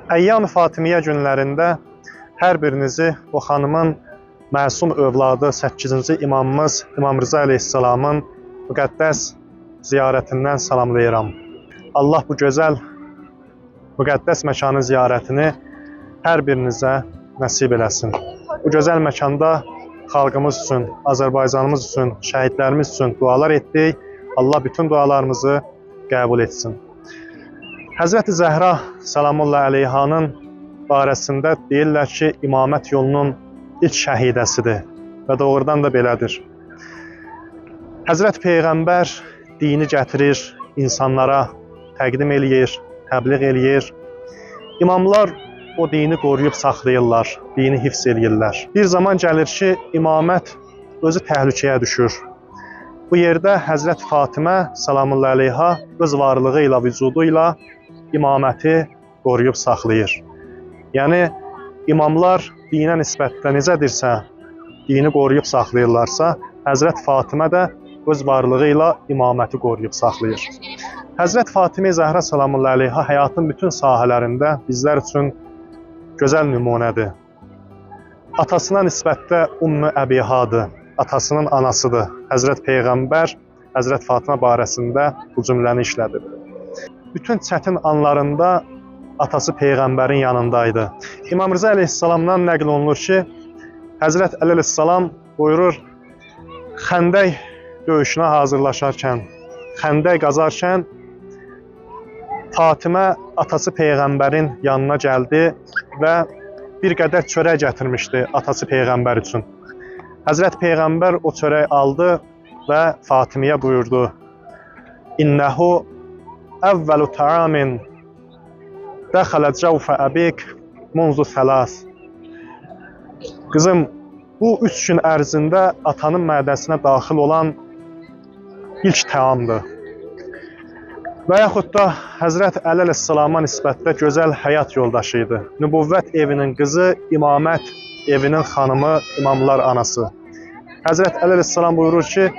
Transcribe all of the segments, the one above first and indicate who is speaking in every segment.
Speaker 1: Əyyam-ı Fatimiyyə günlərində hər birinizi o xanımın məsum övladı 8-ci imamımız İmam Rza əleyhissalamın müqəddəs ziyarətindən salamlayıram. Allah bu gözəl müqəddəs məkanın ziyarətini hər birinizə nəsib eləsin. Bu gözəl məkanda xalqımız üçün, Azərbaycanımız üçün, şəhidlərimiz üçün dualar etdik. Allah bütün dualarımızı qəbul etsin. Həzrəti Zəhra salamullah əleyhanın barəsində deyirlər ki, imamət yolunun ilk şəhidəsidir və doğrudan da belədir. Həzrət Peyğəmbər dini gətirir, insanlara təqdim eləyir, təbliğ eləyir. İmamlar o dini qoruyub saxlayırlar, dini hifz eləyirlər. Bir zaman gəlir ki, imamət özü təhlükəyə düşür. Bu yerdə Həzrət Fatimə salamullah əleyha öz varlığı ilə, vücudu ilə imaməti qoruyub saxlayır. Yəni, imamlar dinə nisbətdə necədirsə, dini qoruyub saxlayırlarsa, Həzrət Fatimə də öz varlığı ilə imaməti qoruyub saxlayır. Həzrət Fatimə Zəhra salamullah əleyha həyatın bütün sahələrində bizlər üçün gözəl nümunədir. Atasına nisbətdə Ümmü Əbihadır, atasının anasıdır. Həzrət Peyğəmbər Həzrət Fatimə barəsində bu cümləni işlədir. Bütün çətin anlarında atası Peyğəmbərin yanındaydı. İmam Rza əleyhissalamdan nəql olunur ki, Həzrət Əli əleyhissalam buyurur, Xəndək döyüşünə hazırlaşarkən, xəndək qazarkən Fatimə atası Peyğəmbərin yanına gəldi və bir qədər çörək gətirmişdi atası Peyğəmbər üçün. Həzrət Peyğəmbər o çörəyi aldı və Fatimiyə buyurdu, İnnəhu əvvəlu təamin dəxələ cəvfə əbik munzu thələs. Qızım, bu 3 gün ərzində atanın mədəsinə daxil olan ilk təamdır. Və yaxud da Həzrət Əli əleyhissalama nisbətdə gözəl həyat yoldaşı idi. Nübüvvət evinin qızı, imamət evinin xanımı, imamlar anası. Həzrət Əli əleyhissalam buyurur ki,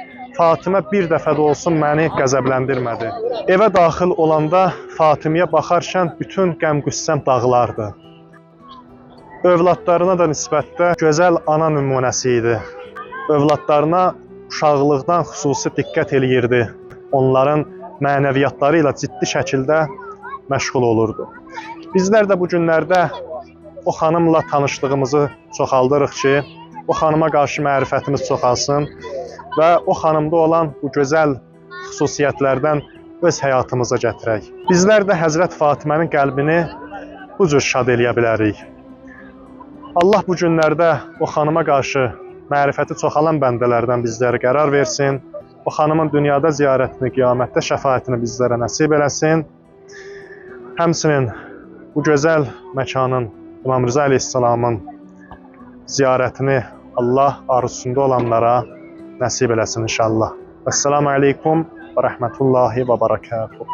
Speaker 1: Fatimə bir dəfə də olsun məni qəzəbləndirmədi. Evə daxil olanda Fatimiyə baxarkən bütün qəm-qüssəm dağılardı. Övladlarına da nisbətdə gözəl ana nümunəsi idi. Övladlarına uşaqlıqdan xüsusi diqqət eləyirdi. Onların mənəviyyatları ilə ciddi şəkildə məşğul olurdu. Bizlər də bu günlərdə o xanımla tanışlığımızı çoxaldırıq ki, o xanıma qarşı mərifətimiz çoxalsın və o xanımda olan bu gözəl xüsusiyyətlərdən öz həyatımıza gətirək. Bizlər də Həzrət Fatimənin qəlbini bu cür şad eləyə bilərik. Allah bu günlərdə o xanıma qarşı mərifəti çoxalan bəndələrdən bizlərə qərar versin. O xanımın dünyada ziyarətini, qiyamətdə şəfaətini bizlərə nəsib eləsin. Həmçinin bu gözəl məkanın, İmam Rza əleyhissalamın ziyarətini Allah arzusunda olanlara nəsib eləsin inşallah. Əssalamu aleykum və rəhmətullahi və barakatuhu.